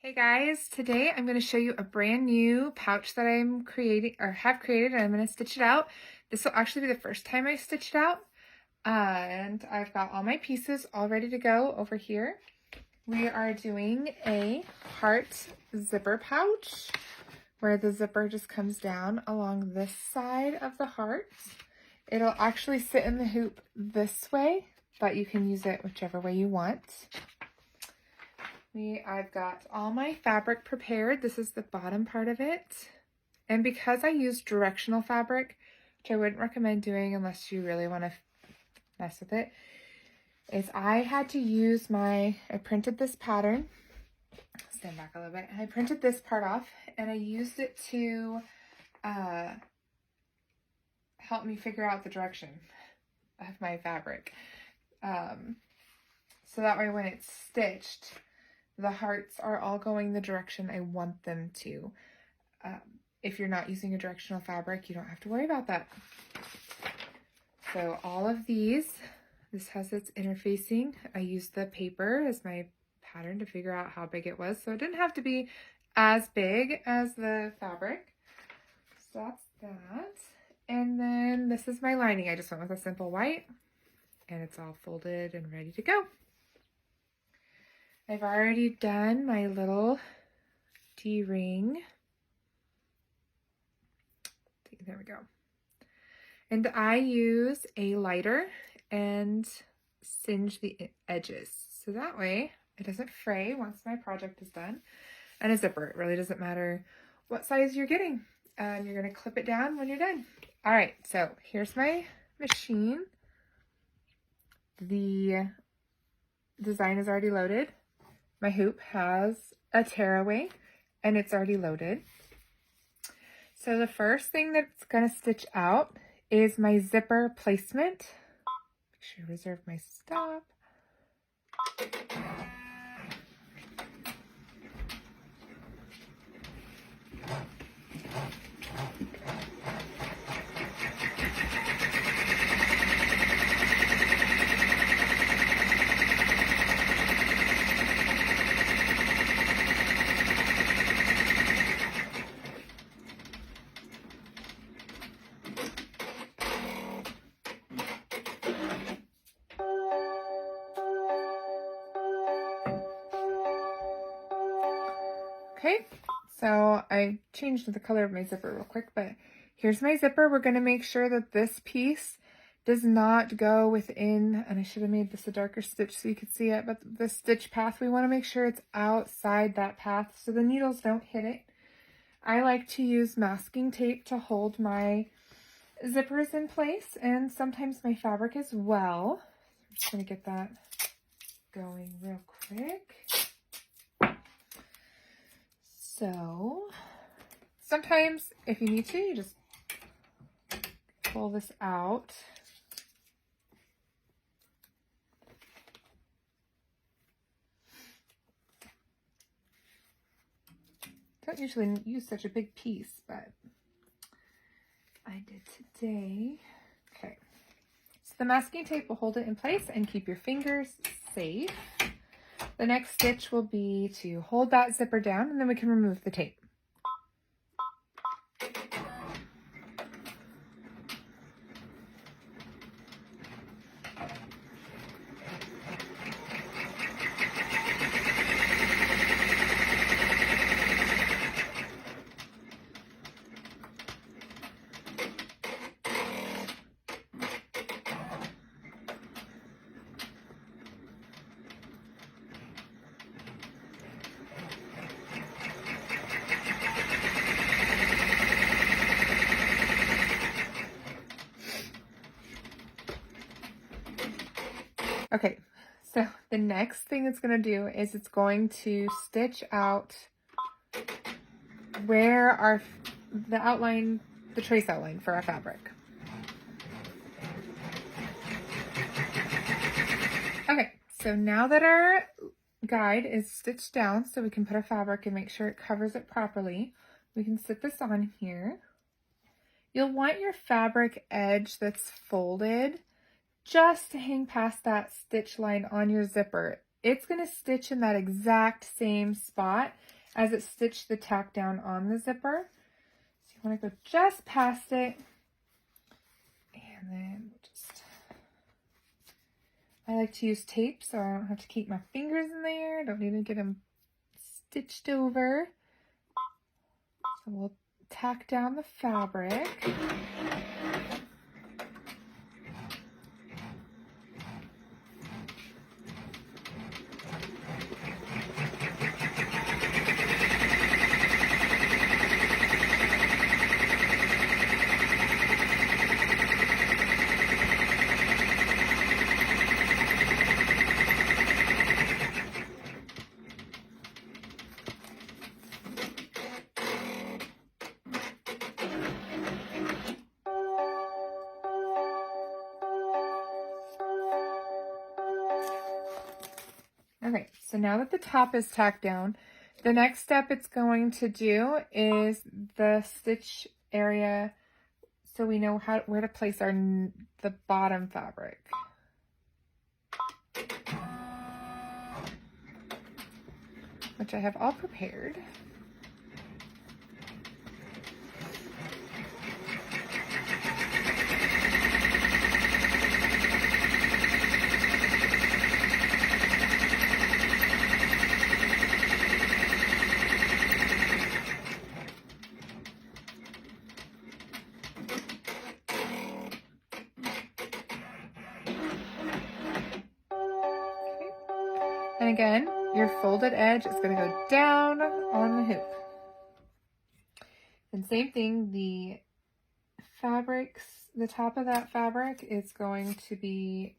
Hey guys, today I'm going to show you a brand new pouch that I'm creating or have created, and I'm going to stitch it out. This will actually be the first time I stitch it out, and I've got all my pieces all ready to go over here. We are doing a heart zipper pouch where the zipper just comes down along this side of the heart. It'll actually sit in the hoop this way, but you can use it whichever way you want. I've got all my fabric prepared. This is the bottom part of it. And because I use directional fabric, which I wouldn't recommend doing unless you really want to mess with it, is I had to use I printed this pattern. Stand back a little bit. I printed this part off and I used it to help me figure out the direction of my fabric. So that way when it's stitched, the hearts are all going the direction I want them to. If you're not using a directional fabric, you don't have to worry about that. So all of these, this has its interfacing. I used the paper as my pattern to figure out how big it was. So it didn't have to be as big as the fabric. So that's that. And then this is my lining. I just went with a simple white and it's all folded and ready to go. I've already done my little D-ring. There we go. And I use a lighter and singe the edges. So that way it doesn't fray once my project is done. And a zipper, it really doesn't matter what size you're getting. And you're gonna clip it down when you're done. All right, so here's my machine. The design is already loaded. My hoop has a tearaway and it's already loaded. So the first thing that's going to stitch out is my zipper placement. Make sure to reserve my stop. Okay, so I changed the color of my zipper real quick, but here's my zipper. We're going to make sure that this piece does not go within, and I should have made this a darker stitch so you could see it, but the stitch path, we want to make sure it's outside that path so the needles don't hit it. I like to use masking tape to hold my zippers in place and sometimes my fabric as well. I'm just going to get that going real quick. So sometimes if you need to, you just pull this out. Don't usually use such a big piece, but I did today. Okay, so the masking tape will hold it in place and keep your fingers safe. The next stitch will be to hold that zipper down and then we can remove the tape. Okay, so the next thing it's going to do is it's going to stitch out where the trace outline for our fabric. Okay, so now that our guide is stitched down so we can put our fabric and make sure it covers it properly, we can sit this on here. You'll want your fabric edge that's folded just to hang past that stitch line on your zipper. It's going to stitch in that exact same spot as it stitched the tack down on the zipper. So you want to go just past it, and then just, I like to use tape so I don't have to keep my fingers in there. Don't need to get them stitched over. So we'll tack down the fabric. Okay, so now that the top is tacked down, the next step it's going to do is the stitch area, so we know where to place the bottom fabric. Which I have all prepared. And again, your folded edge is going to go down on the hoop. And same thing, the top of that fabric is going to be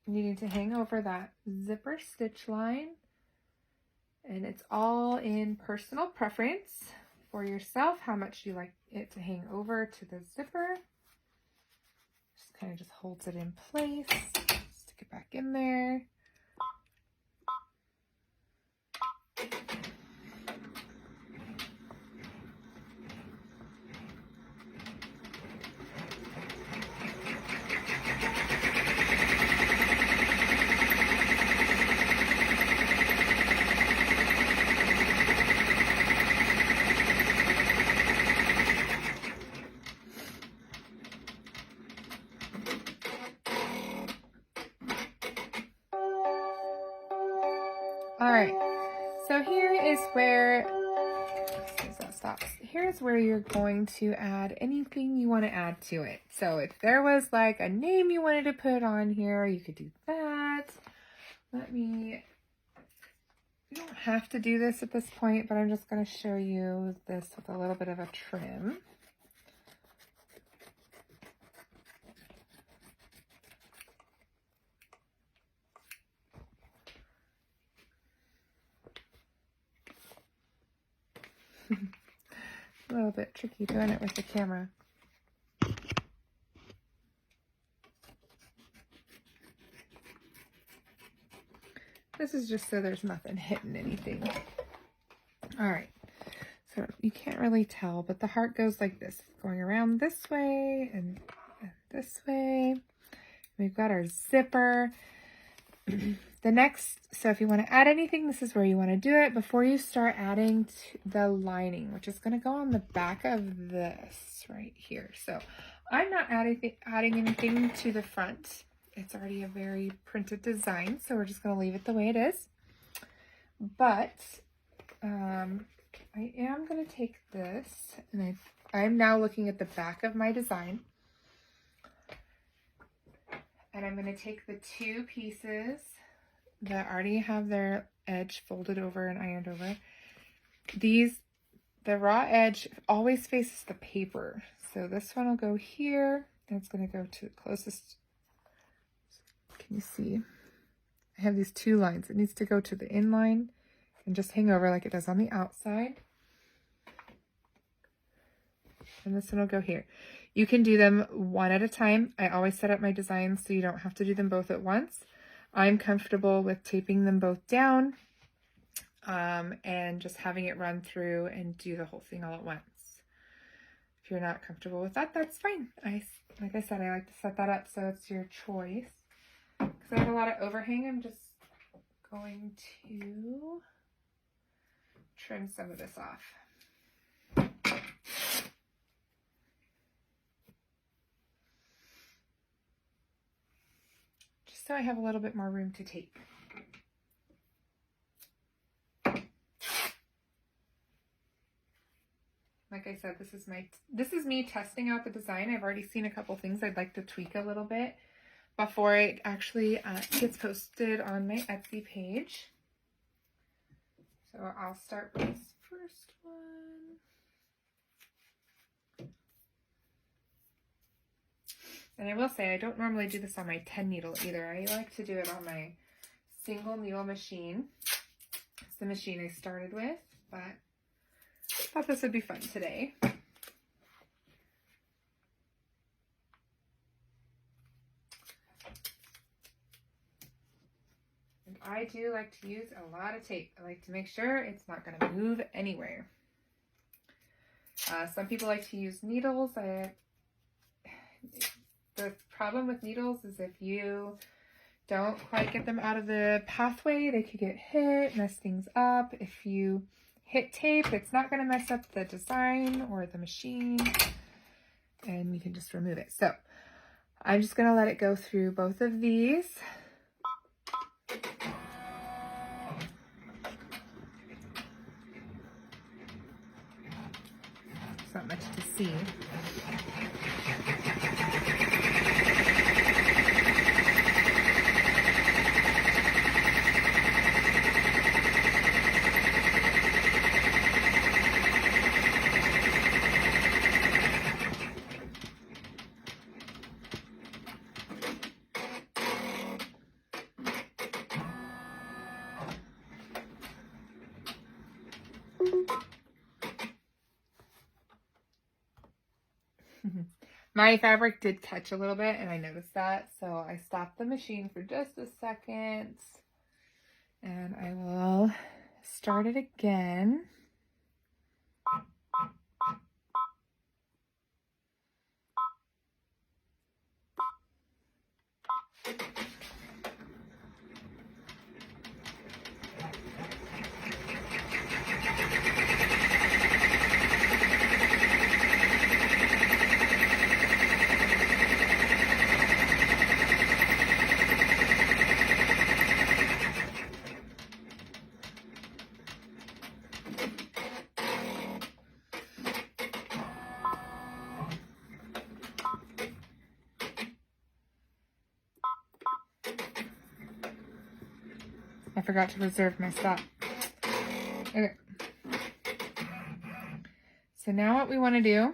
needing to hang over that zipper stitch line. And it's all in personal preference for yourself, how much you like it to hang over to the zipper. Just kind of just holds it in place. Stick it back in there. All right, so here is where, as that stops, here's where you're going to add anything you want to add to it. So if there was like a name you wanted to put on here, you could do that. You don't have to do this at this point, but I'm just going to show you this with a little bit of a trim. A little bit tricky doing it with the camera. This is just so there's nothing hitting anything. All right, so you can't really tell, but the heart goes like this, going around this way and this way. We've got our zipper. So if you want to add anything, this is where you want to do it before you start adding to the lining, which is going to go on the back of this right here. So I'm not adding anything to the front. It's already a very printed design, so we're just going to leave it the way it is. But I am going to take this, and I'm now looking at the back of my design. And I'm going to take the two pieces that already have their edge folded over and ironed over. The raw edge always faces the paper. So this one will go here, and it's going to go to the closest. Can you see? I have these two lines. It needs to go to the inline and just hang over like it does on the outside. And this one will go here. You can do them one at a time. I always set up my designs so you don't have to do them both at once. I'm comfortable with taping them both down and just having it run through and do the whole thing all at once. If you're not comfortable with that, that's fine. Like I said, I like to set that up so it's your choice. Because I have a lot of overhang, I'm just going to trim some of this off. Just so I have a little bit more room to tape. Like I said, this is me testing out the design. I've already seen a couple things I'd like to tweak a little bit before it actually gets posted on my Etsy page. So I'll start with this first one. And I will say, I don't normally do this on my 10 needle either. I like to do it on my single needle machine. It's the machine I started with, but I thought this would be fun today. And I do like to use a lot of tape. I like to make sure it's not going to move anywhere. Some people like to use needles. The problem with needles is if you don't quite get them out of the pathway, they could get hit, mess things up. If you hit tape, it's not going to mess up the design or the machine, and you can just remove it. So I'm just going to let it go through both of these. It's not much to see. My fabric did catch a little bit, and I noticed that, so I stopped the machine for just a second, and I will start it again. I forgot to reserve my stop. Okay. So now what we want to do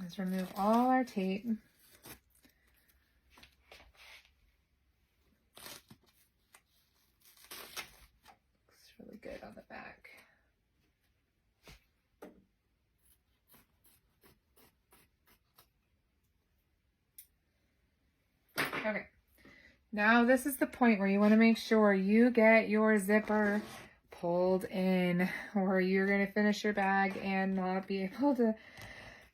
is remove all our tape. Looks really good on the back. Okay. Now this is the point where you want to make sure you get your zipper pulled in, or you're going to finish your bag and not be able to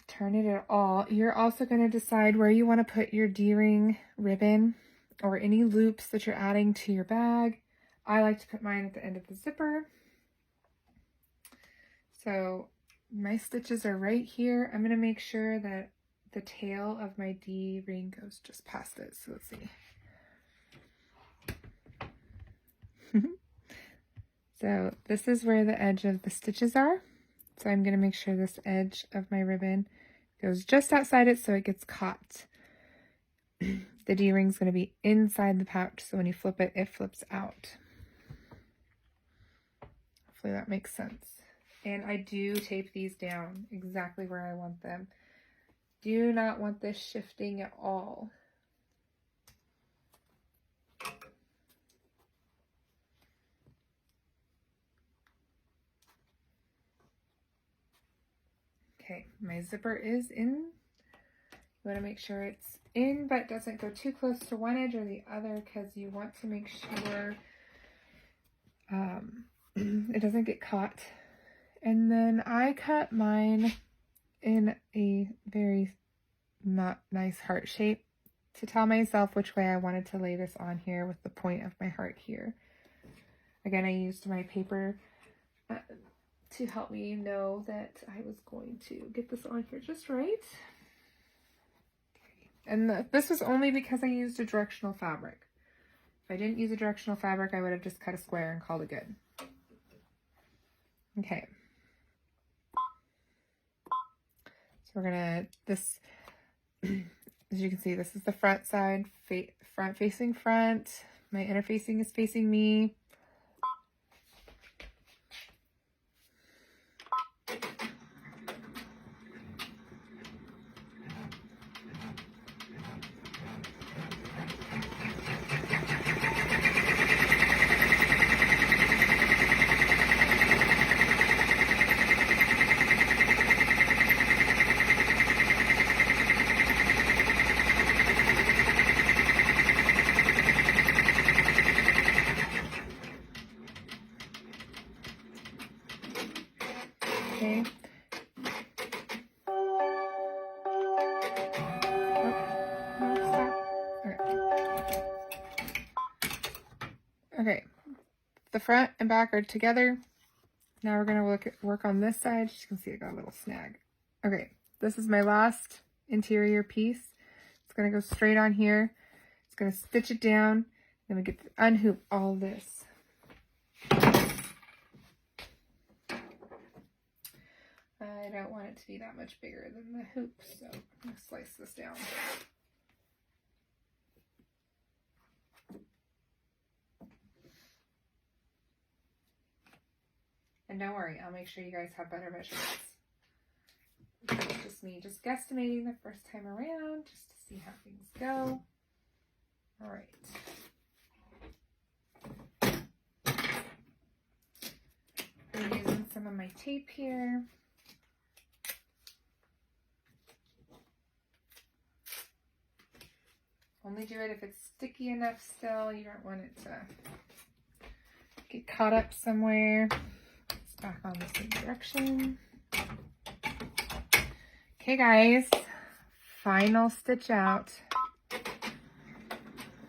turn it at all. You're also going to decide where you want to put your D-ring ribbon or any loops that you're adding to your bag. I like to put mine at the end of the zipper. So my stitches are right here. I'm going to make sure that the tail of my D-ring goes just past it. So let's see. So this is where the edge of the stitches are. So I'm going to make sure this edge of my ribbon goes just outside it so it gets caught. The D-ring is going to be inside the pouch, so when you flip it, it flips out. Hopefully that makes sense. And I do tape these down exactly where I want them. Do not want this shifting at all. Okay, my zipper is in. You want to make sure it's in, but doesn't go too close to one edge or the other, because you want to make sure it doesn't get caught. And then I cut mine in a very not nice heart shape to tell myself which way I wanted to lay this on here with the point of my heart here. Again, I used my paper to help me know that I was going to get this on here just right. And this was only because I used a directional fabric. If I didn't use a directional fabric, I would have just cut a square and called it good. Okay. So we're gonna, this, as you can see, this is the front side, front facing front. My interfacing is facing me. Okay. Okay, the front and back are together. Now we're gonna work on this side. You can see I got a little snag. Okay, this is my last interior piece. It's gonna go straight on here. It's gonna stitch it down. Then we get to unhoop all this. I don't want it to be that much bigger than the hoop, so I'm gonna slice this down. And don't worry, I'll make sure you guys have better measurements. It's just me just guesstimating the first time around, just to see how things go. All right. I'm using some of my tape here. Only do it if it's sticky enough still. You don't want it to get caught up somewhere. It's back on the same direction. Okay guys, final stitch out. Make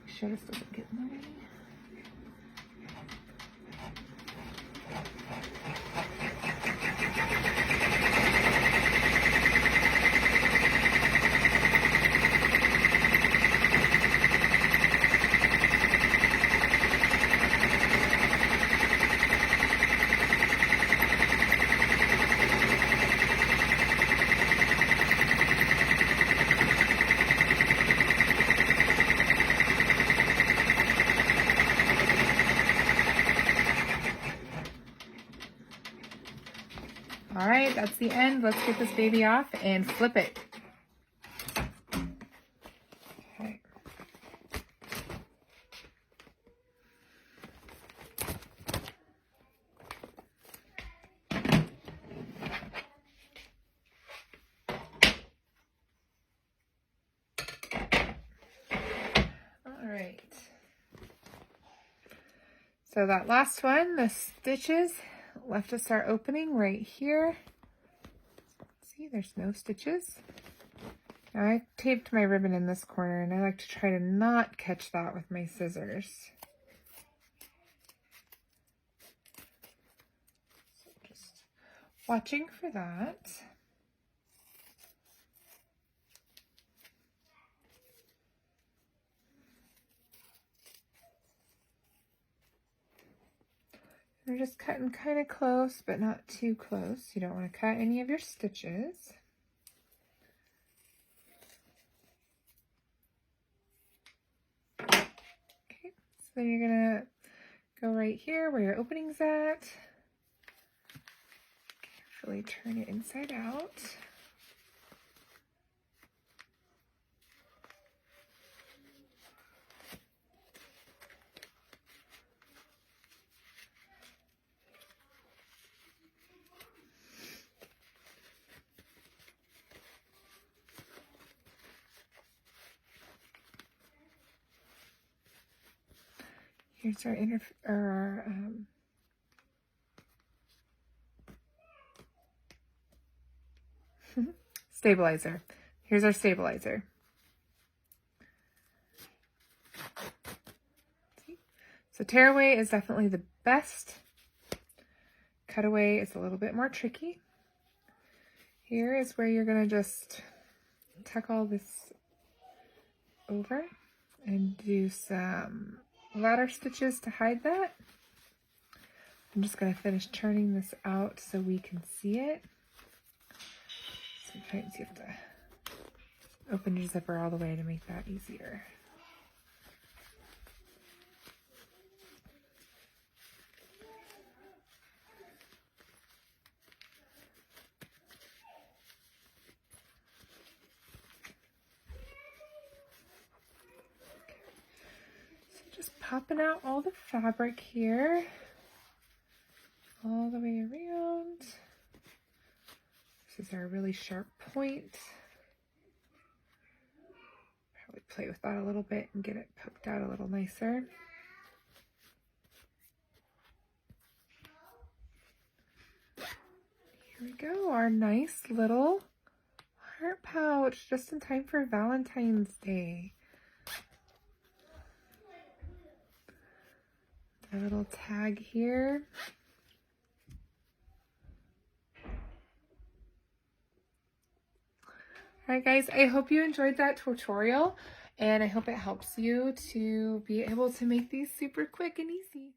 sure this doesn't get in the way. All right, that's the end. Let's get this baby off and flip it. Okay. All right. So that last one, the stitches left us our opening right here. See, there's no stitches. Now I taped my ribbon in this corner and I like to try to not catch that with my scissors. So just watching for that. We're just cutting kind of close, but not too close. You don't want to cut any of your stitches. Okay, so then you're gonna go right here where your opening's at. Carefully turn it inside out. Here's our stabilizer. Here's our stabilizer. See? So tearaway is definitely the best cutaway is a little bit more tricky. Here is where you're going to just tuck all this over and do some ladder stitches to hide that. I'm just going to finish turning this out so we can see it. Sometimes you have to open your zipper all the way to make that easier. Just popping out all the fabric here, all the way around. This is our really sharp point. Probably play with that a little bit and get it poked out a little nicer. Here we go, our nice little heart pouch, just in time for Valentine's Day. A little tag here. Alright guys, I hope you enjoyed that tutorial and I hope it helps you to be able to make these super quick and easy.